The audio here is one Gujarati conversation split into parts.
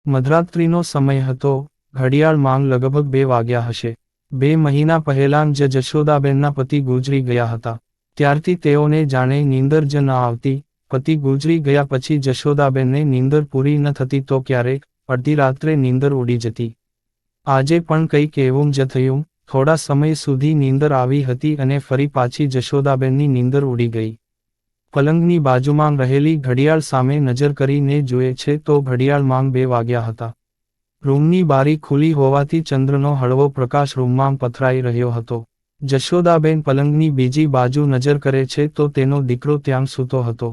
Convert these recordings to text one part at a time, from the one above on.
મધરાત્રિનો સમય હતો, ઘડિયાળમાં લગભગ 2 વાગ્યા હશે. 2 મહિના પહેલાં જ જશોદાબેનના પતિ ગુજરી ગયા હતા. ત્યારથી તેઓને જાણે નીંદર જ ન આવતી. પતિ ગુજરી ગયા પછી જશોદાબેનને નીંદર પૂરી ન થતી તો ક્યારેક અડધી રાત્રે નીંદર ઉડી જતી. આજે પણ કંઈક એવું જ થયું. થોડા સમય સુધી નીંદર આવી હતી અને ફરી પાછી જશોદાબેનની નીંદર ઉડી ગઈ. પલંગની બાજુમાં રહેલી ઘડિયાળ સામે નજર કરીને જુએ છે તો ઘડિયાળમાં 2 વાગ્યા હતા. રૂમની બારી ખુલ્લી હોવાથી ચંદ્રનો હળવો પ્રકાશ રૂમમાં પથરાઈ રહ્યો હતો. જશોદાબેન પલંગની બીજી બાજુ નજર કરે છે તો તેનો દીકરો ત્યાં સૂતો હતો.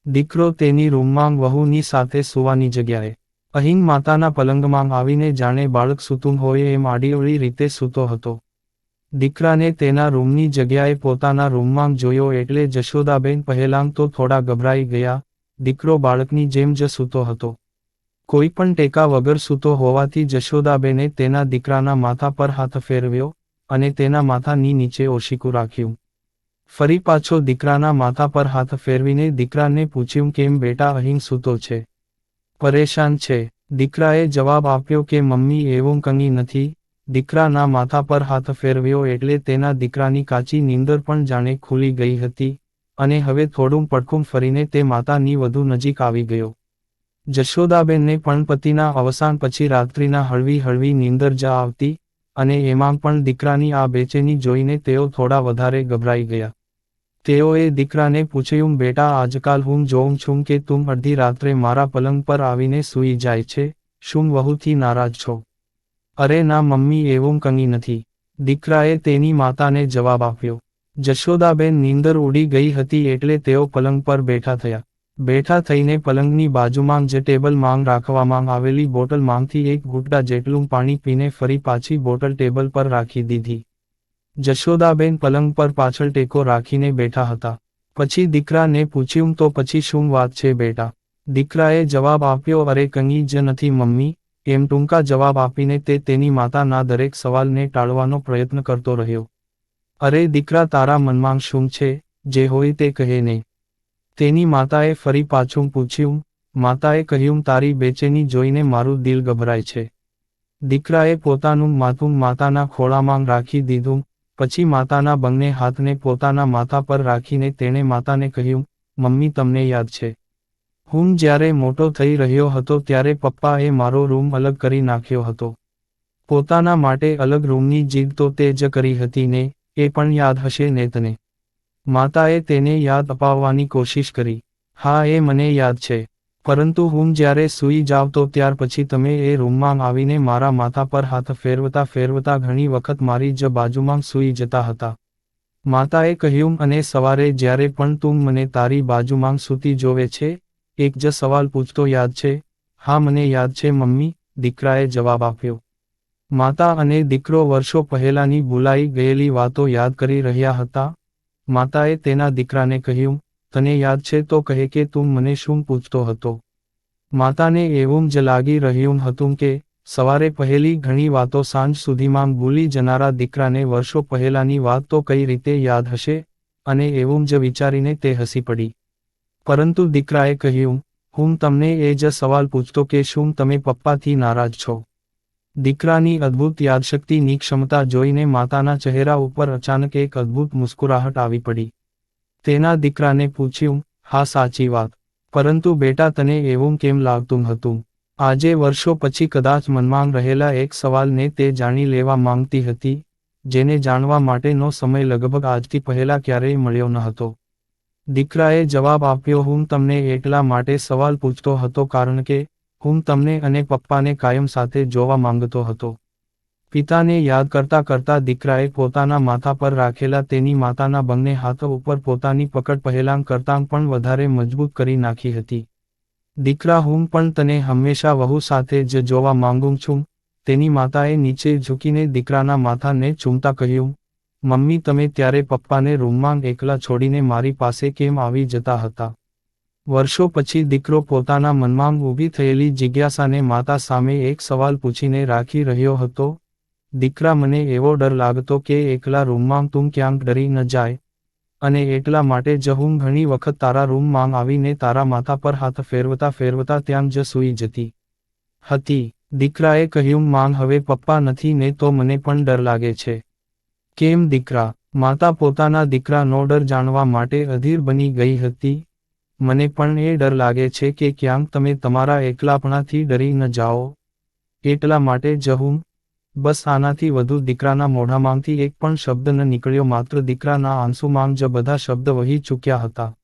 દીકરો તેની રૂમમાં વહુની સાથે સૂવાની જગ્યાએ. અહીં માતાના પલંગમાં આવીને જાણે બાળક સૂતું હોય એમ આડીઅવળી રીતે સૂતો હતો. દીકરાને તેના રૂમની જગ્યાએ પોતાના રૂમમાં જોયો એટલે જશોદાબેન પહેલાં તો થોડા ગભરાઈ ગયા. દીકરો બાળકની જેમ જ સૂતો હતો. કોઈ પણ ટેકા વગર સૂતો હોવાથી જશોદાબેને તેના દીકરાના માથા પર હાથ ફેરવ્યો અને તેના માથાની નીચે ઓશીકું રાખ્યું. ફરી પાછો દીકરાના માથા પર હાથ ફેરવીને દીકરાને પૂછ્યું, કેમ બેટા અહીં સૂતો છે? પરેશાન છે? દીકરાએ જવાબ આપ્યો કે મમ્મી એવું કંઈ નથી. દીકરાના માથા પર હાથ ફેરવ્યો એટલે તેના દીકરાની કાચી નીંદર પણ જાણે ખુલી ગઈ હતી અને હવે થોડું પડખું ફરીને તે માતાની વધુ નજીક આવી ગયો. જશોદાબેનને પણ પતિના અવસાન પછી રાત્રિના હળવી હળવી નીંદર જ આવતી અને એમાં પણ દીકરાની આ બેચેની જોઈને તેઓ થોડા વધારે ગભરાઈ ગયા. તેઓએ દીકરાને પૂછ્યું, બેટા આજકાલ હું જોઉં છું કે તું અડધી રાત્રે મારા પલંગ પર આવીને સૂઈ જાય છે, શું વહુથી નારાજ છો? અરે ના મમ્મી એવું કંઈ નથી. દીકરાએ તેની માતાને જવાબ આપ્યો. જશોદાબેન નીંદર ઉડી ગઈ હતી એટલે તેઓ પલંગ પર બેઠા થયા. બેઠા થઈને પલંગની બાજુમાં જ ટેબલમાં રાખવામાં આવેલી બોટલમાંથી એક ઘૂંટડા જેટલું પાણી પીને ફરી પાછી બોટલ ટેબલ પર રાખી દીધી. જશોદાબેન પલંગ પર પાછળ ટેકો રાખીને બેઠા હતા. પછી દીકરાને પૂછ્યું, તો પછી શું વાત છે બેટા? દીકરાએ જવાબ આપ્યો, અરે કંઈ જ નથી મમ્મી. એમ ટૂંકા જવાબ આપીને તે તેની માતાના દરેક સવાલને ટાળવાનો પ્રયત્ન કરતો રહ્યો. અરે દીકરા તારા મનમાં શું છે? જે હોય તે કહે ને. તેની માતાએ ફરી પાછું પૂછ્યું. માતાએ કહ્યું, તારી બેચેની જોઈને મારું દિલ ગભરાય છે. દીકરાએ પોતાનું માથું માતાના ખોળામાં રાખી દીધું. પછી માતાના બંને હાથને પોતાના માથા પર રાખીને તેણે માતાને કહ્યું, મમ્મી તમને યાદ છે? હું જ્યારે મોટો થઈ રહ્યો હતો ત્યારે પપ્પાએ મારો રૂમ અલગ કરી નાખ્યો હતો. પોતાના માટે અલગ રૂમની જીદ તો તે જ કરી હતી ને, એ પણ યાદ હશે ને તને? માતાએ તેને યાદ અપાવવાની કોશિશ કરી. હા એ મને યાદ છે. પરંતુ હું જ્યારે સૂઈ જાવ તો ત્યાર પછી તમે એ રૂમમાં આવીને મારા માથા પર હાથ ફેરવતા ફેરવતા ઘણી વખત મારી જ બાજુમાં સૂઈ જતા હતા. માતાએ કહ્યું, અને સવારે જ્યારે પણ તું મને તારી બાજુમાં સૂતી જોવે છે, એક જ સવાલ પૂછતો યાદ છે? હા મને યાદ છે મમ્મી, દીકરાએ જવાબ આપ્યો. માતા અને દીકરો વર્ષો પહેલાંની ભૂલાઈ ગયેલી વાતો યાદ કરી રહ્યા હતા. માતાએ તેના દીકરાને કહ્યું, તને યાદ છે તો કહે કે તું મને શું પૂછતો હતો? માતાને એવું જ લાગી રહ્યું હતું કે સવારે પહેલી ઘણી વાતો સાંજ સુધીમાં ભૂલી જનારા દીકરાને વર્ષો પહેલાંની વાત તો કઈ રીતે યાદ હશે, અને એવું જ વિચારીને તે હસી પડી. પરંતુ દીકરાએ કહ્યું, હું તમને એ જ સવાલ પૂછતો કે શું તમે પપ્પાથી નારાજ છો? દીકરાની અદ્ભુત યાદશક્તિની ક્ષમતા જોઈને માતાના ચહેરા ઉપર અચાનક એક અદ્ભુત મુસ્કુરાહટ આવી પડી. તેના દીકરાને પૂછ્યું, હા સાચી વાત. પરંતુ બેટા તને એવું કેમ લાગતું હતું? આજે વર્ષો પછી કદાચ મનમાં રહેલા એક સવાલને તે જાણી લેવા માંગતી હતી, જેને જાણવા માટેનો સમય લગભગ આજથી પહેલા ક્યારેય મળ્યો ન હતો. દીકરાએ જવાબ આપ્યો, હું તમને એટલા માટે સવાલ પૂછતો હતો કારણ કે હું તમને અને પપ્પાને કાયમ સાથે જોવા માંગતો હતો. પિતાને યાદ કરતા કરતા દીકરાએ પોતાના માથા પર રાખેલા તેની માતાના બંને હાથ ઉપર પોતાની પકડ પહેલાં કરતાં પણ વધારે મજબૂત કરી નાખી હતી. દીકરા હું પણ તને હંમેશા વહુ સાથે જ જોવા માંગું છું. તેની માતાએ નીચે ઝૂકીને દીકરાના માથાને ચૂમતા કહ્યું, મમ્મી તમે ત્યારે પપ્પાને રૂમમાં એકલા છોડીને મારી પાસે કેમ આવી જતા હતા? વર્ષો પછી દીકરો પોતાના મનમાં ઊભી થયેલી જિજ્ઞાસાને માતા સામે એક સવાલ પૂછીને રાખી રહ્યો હતો. દીકરા મને એવો ડર લાગતો કે એકલા રૂમમાં તું ક્યાંક ડરી ન જાય, અને એટલા માટે જ હું ઘણી વખત તારા રૂમમાં આવીને તારા માથા પર હાથ ફેરવતા ફેરવતા ત્યાં જ સૂઈ જતી. હતી. દીકરાએ કહ્યું, માંગ હવે પપ્પા નથી ને તો મને પણ ડર લાગે છે. કેમ દીકરા? માતા પોતાના દીકરાનો ડર જાણવા માટે અધીર બની ગઈ હતી. મને પણ એ ડર લાગે છે કે ક્યાંક તમે તમારા એકલાપણાથી ડરી ન જાઓ. એટલા માટે જ હું. બસ આનાથી વધુ દીકરાના મોઢામાંથી એક પણ શબ્દ ન નીકળ્યો, માત્ર દીકરાના આંસુમાં જ બધા શબ્દ વહી ચૂક્યા હતા.